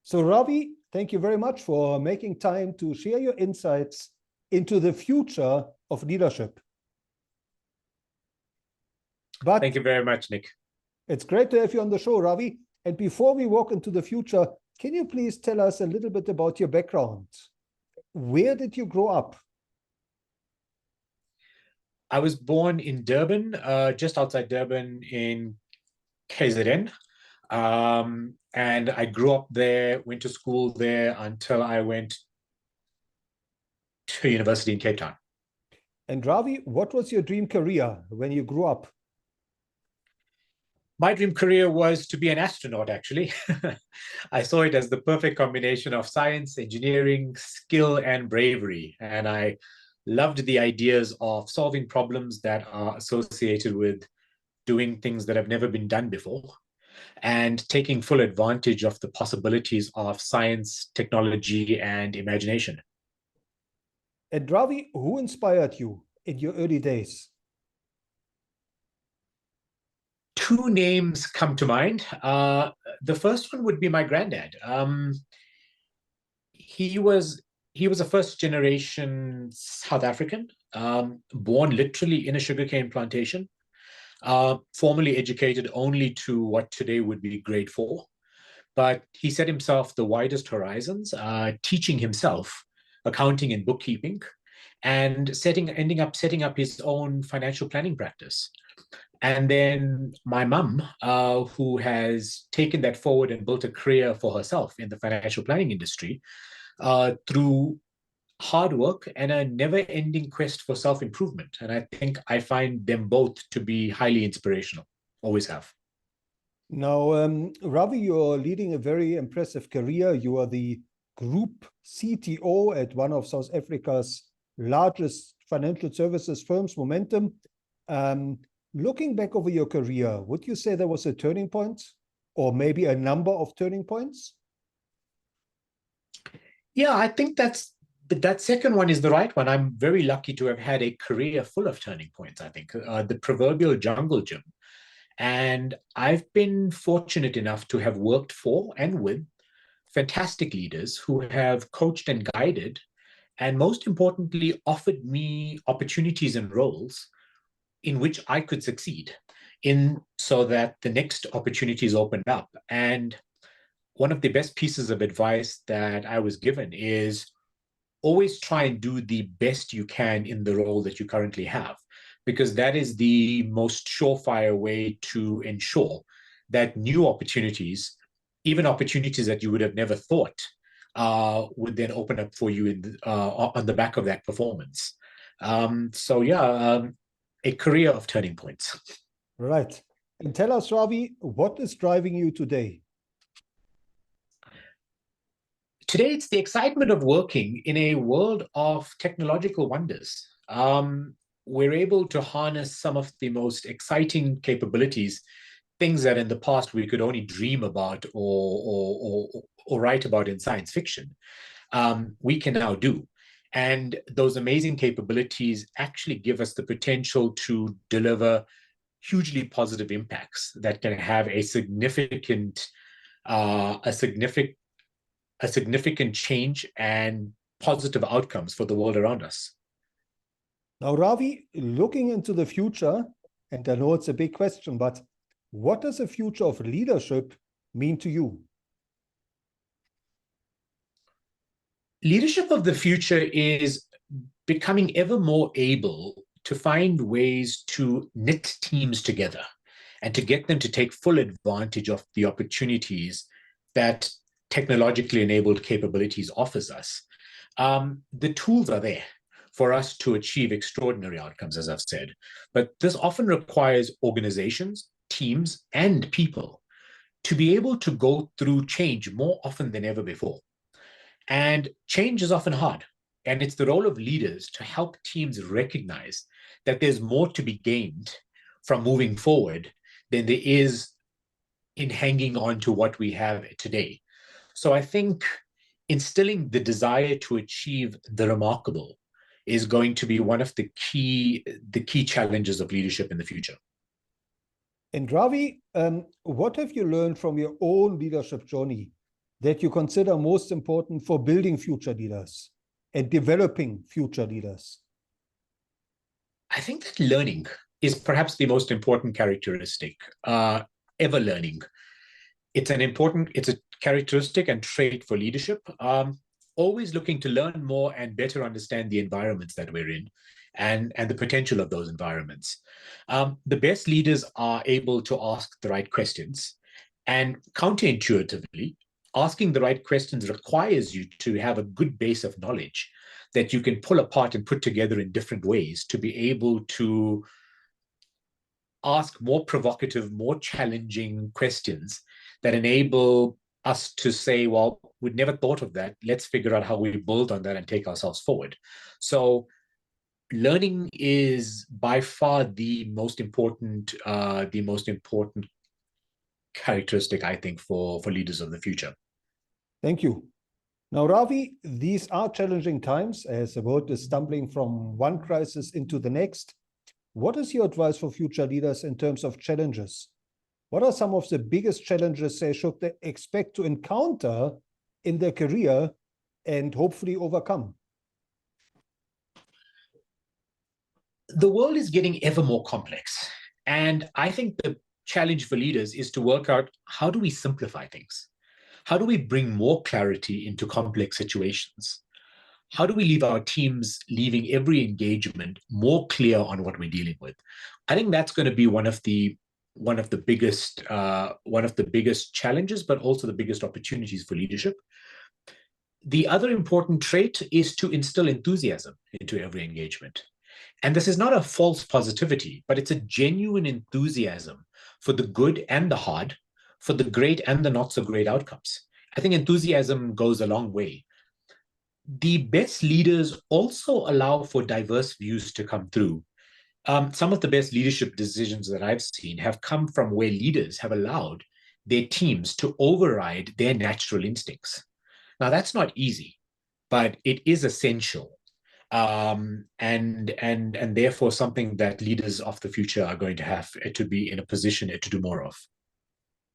So Ravi, thank you very much for making time to share your insights into the future of leadership. But thank you very much, Nick. It's great to have you on the show, Ravi. And before we walk into the future, can you please tell us a little bit about your background? Where did you grow up? I was born in Durban, just outside Durban in KZN. And I grew up there, went to school there until I went to university in Cape Town. And Ravi, what was your dream career when you grew up? My dream career was to be an astronaut, actually. I saw it as the perfect combination of science, engineering, skill, and bravery. And I loved the ideas of solving problems that are associated with doing things that have never been done before and taking full advantage of the possibilities of science, technology, and imagination. And Ravi, who inspired you in your early days? Two names come to mind. The first one would be my granddad. He was a first generation South African, born literally in a sugarcane plantation, formally educated only to what today would be grade 4. But he set himself the widest horizons, teaching himself accounting and bookkeeping, and ending up setting up his own financial planning practice. And then my mum, who has taken that forward and built a career for herself in the financial planning industry through hard work and a never-ending quest for self-improvement. And I think I find them both to be highly inspirational, always have. Now, Ravi, you're leading a very impressive career. You are the group CTO at one of South Africa's largest financial services firms, Momentum. Looking back over your career, would you say there was a turning point or maybe a number of turning points? Yeah, I think that second one is the right one. I'm very lucky to have had a career full of turning points, I think, the proverbial jungle gym. And I've been fortunate enough to have worked for and with fantastic leaders who have coached and guided, and most importantly, offered me opportunities and roles in which I could succeed in so that the next opportunities opened up. And one of the best pieces of advice that I was given is always try and do the best you can in the role that you currently have, because that is the most surefire way to ensure that new opportunities, even opportunities that you would have never thought, would then open up for you on the back of that performance. A career of turning points. Right. And tell us, Ravi, what is driving you today? Today, it's the excitement of working in a world of technological wonders. We're able to harness some of the most exciting capabilities, things that in the past we could only dream about or write about in science fiction, we can now do. And those amazing capabilities actually give us the potential to deliver hugely positive impacts that can have a significant change and positive outcomes for the world around us. Now, Ravi, looking into the future, and I know it's a big question, but what does the future of leadership mean to you? Leadership of the future is becoming ever more able to find ways to knit teams together and to get them to take full advantage of the opportunities that technologically enabled capabilities offers us. The tools are there for us to achieve extraordinary outcomes, as I've said, but this often requires organizations, teams, and people to be able to go through change more often than ever before. And change is often hard. And it's the role of leaders to help teams recognize that there's more to be gained from moving forward than there is in hanging on to what we have today. So I think instilling the desire to achieve the remarkable is going to be one of the key challenges of leadership in the future. And Ravi, what have you learned from your own leadership journey? that you consider most important for building future leaders and developing future leaders? I think that learning is perhaps the most important characteristic. Ever learning. It's a characteristic and trait for leadership. Always looking to learn more and better understand the environments that we're in and the potential of those environments. The best leaders are able to ask the right questions, and counterintuitively, asking the right questions requires you to have a good base of knowledge that you can pull apart and put together in different ways to be able to ask more provocative, more challenging questions that enable us to say, well, we'd never thought of that. Let's figure out how we build on that and take ourselves forward. So learning is by far the most important characteristic, I think, for leaders of the future. Thank you. Now, Ravi, these are challenging times as the world is stumbling from one crisis into the next. What is your advice for future leaders in terms of challenges? What are some of the biggest challenges they should expect to encounter in their career and hopefully overcome? The world is getting ever more complex. And I think the challenge for leaders is to work out, how do we simplify things? How do we bring more clarity into complex situations? How do we leave our teams leaving every engagement more clear on what we're dealing with? I think that's going to be one of the biggest challenges, but also the biggest opportunities for leadership. The other important trait is to instill enthusiasm into every engagement. And this is not a false positivity, but it's a genuine enthusiasm for the good and the hard, for the great and the not so great outcomes. I think enthusiasm goes a long way. The best leaders also allow for diverse views to come through. Some of the best leadership decisions that I've seen have come from where leaders have allowed their teams to override their natural instincts. Now, that's not easy, but it is essential. And therefore something that leaders of the future are going to have to be in a position to do more of.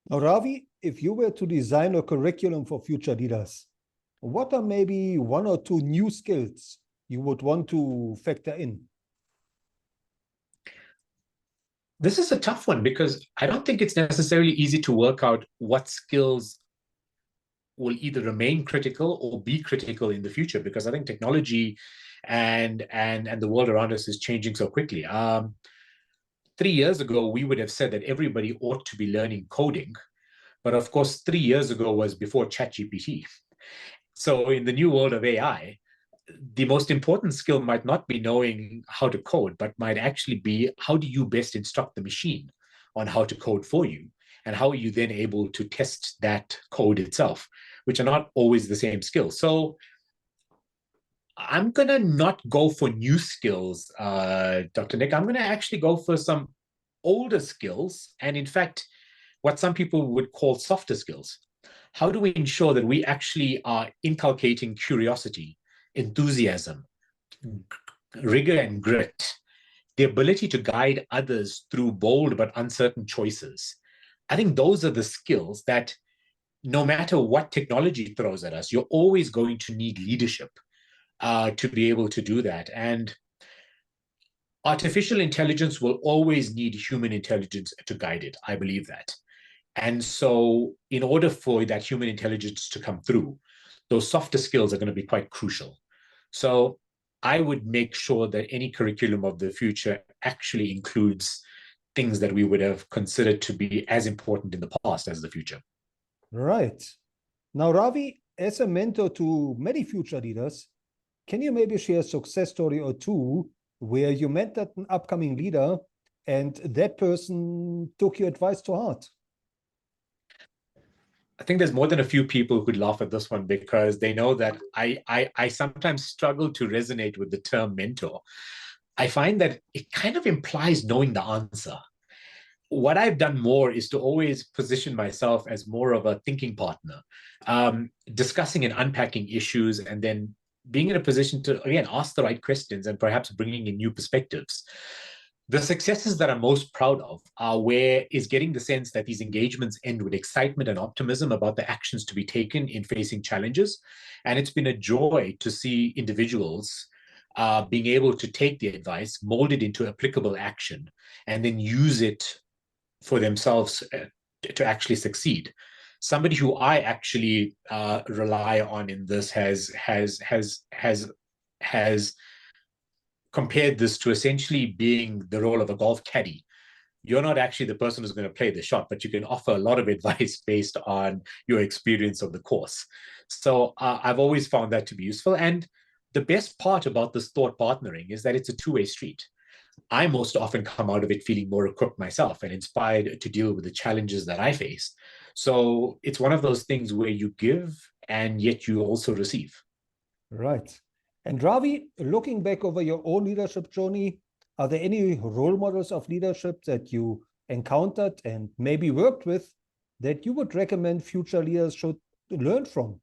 Now, Ravi, if you were to design a curriculum for future leaders, what are maybe one or two new skills you would want to factor in? This is a tough one because I don't think it's necessarily easy to work out what skills will either remain critical or be critical in the future, because I think technology and the world around us is changing so quickly. 3 years ago, we would have said that everybody ought to be learning coding. But of course, 3 years ago was before ChatGPT. So in the new world of AI, the most important skill might not be knowing how to code, but might actually be, how do you best instruct the machine on how to code for you? And how are you then able to test that code itself, which are not always the same skills. So I'm going to not go for new skills, Dr. Nick. I'm going to actually go for some older skills. And in fact, what some people would call softer skills. How do we ensure that we actually are inculcating curiosity, enthusiasm, rigor and grit, the ability to guide others through bold but uncertain choices? I think those are the skills that no matter what technology throws at us, you're always going to need leadership to be able to do that. And artificial intelligence will always need human intelligence to guide it. I believe that. And so in order for that human intelligence to come through, those softer skills are going to be quite crucial. So I would make sure that any curriculum of the future actually includes things that we would have considered to be as important in the past as the future. Right. Now, Ravi, as a mentor to many future leaders, can you maybe share a success story or two where you mentored an upcoming leader and that person took your advice to heart? I think there's more than a few people who could laugh at this one, because they know that I sometimes struggle to resonate with the term mentor. I find that it kind of implies knowing the answer. What I've done more is to always position myself as more of a thinking partner, discussing and unpacking issues, and then being in a position to, again, ask the right questions and perhaps bringing in new perspectives. The successes that I'm most proud of are where is getting the sense that these engagements end with excitement and optimism about the actions to be taken in facing challenges. And it's been a joy to see individuals being able to take the advice, mold it into applicable action, and then use it for themselves to actually succeed. Somebody who I actually rely on in this has compared this to essentially being the role of a golf caddy. You're not actually the person who's going to play the shot, but you can offer a lot of advice based on your experience of the course. So I've always found that to be useful. And the best part about this thought partnering is that it's a two-way street. I most often come out of it feeling more equipped myself and inspired to deal with the challenges that I face. So it's one of those things where you give and yet you also receive. Right. And Ravi, looking back over your own leadership journey, are there any role models of leadership that you encountered and maybe worked with that you would recommend future leaders should learn from?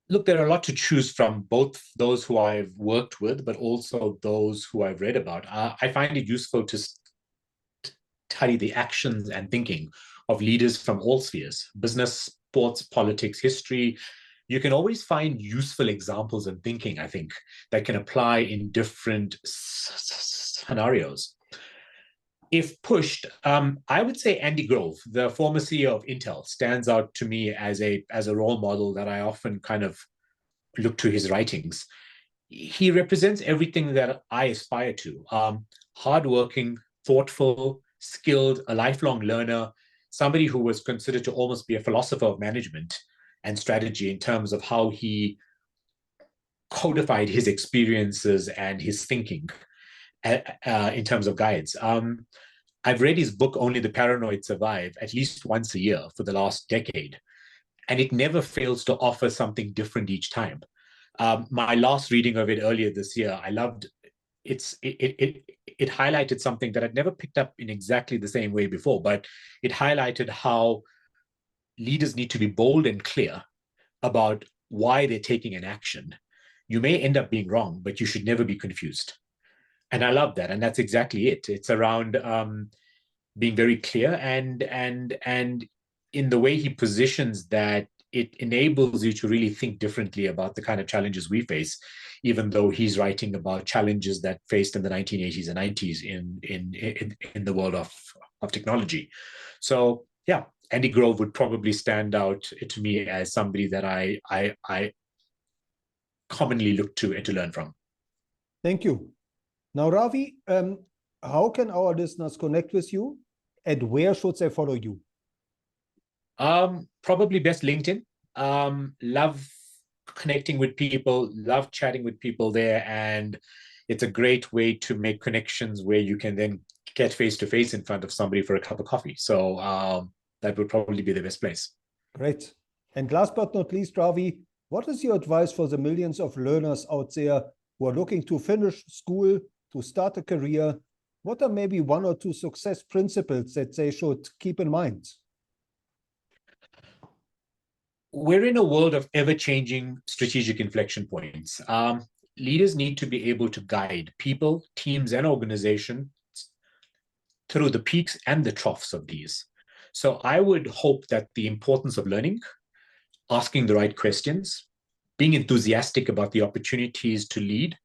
Look, there are a lot to choose from, both those who I've worked with, but also those who I've read about. I find it useful to study the actions and thinking of leaders from all spheres: business, sports, politics, history. You can always find useful examples and thinking, I think, that can apply in different scenarios. If pushed, I would say Andy Grove, the former CEO of Intel, stands out to me as a role model that I often kind of look to his writings. He represents everything that I aspire to: hardworking, thoughtful, skilled, a lifelong learner, somebody who was considered to almost be a philosopher of management and strategy in terms of how he codified his experiences and his thinking in terms of guides. I've read his book, Only the Paranoid Survive, at least once a year for the last decade, and it never fails to offer something different each time. My last reading of it earlier this year, I loved. It highlighted something that I'd never picked up in exactly the same way before, but it highlighted how leaders need to be bold and clear about why they're taking an action. You may end up being wrong, but you should never be confused. And I love that. And that's exactly it. It's around being very clear, and in the way he positions that, it enables you to really think differently about the kind of challenges we face, even though he's writing about challenges that faced in the 1980s and 90s in the world of technology. So yeah, Andy Grove would probably stand out to me as somebody that I commonly look to and to learn from. Thank you. Now, Ravi, how can our listeners connect with you, and where should they follow you? Probably best LinkedIn. Love connecting with people, love chatting with people there, and it's a great way to make connections where you can then get face to face in front of somebody for a cup of coffee. So that would probably be the best place. Great. And last but not least, Ravi, what is your advice for the millions of learners out there who are looking to finish school, to start a career? What are maybe one or two success principles that they should keep in mind? We're in a world of ever-changing strategic inflection points. Leaders need to be able to guide people, teams, and organizations through the peaks and the troughs of these. So I would hope that the importance of learning, asking the right questions, being enthusiastic about the opportunities to lead,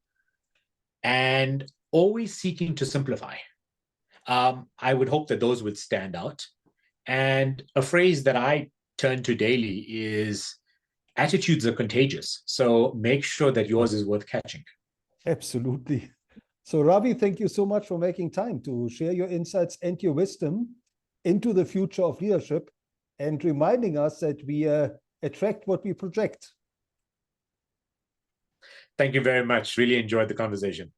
and always seeking to simplify. I would hope that those would stand out. And a phrase that I turn to daily is, attitudes are contagious. So make sure that yours is worth catching. Absolutely. So Ravi, thank you so much for making time to share your insights and your wisdom into the future of leadership, and reminding us that we attract what we project. Thank you very much. Really enjoyed the conversation.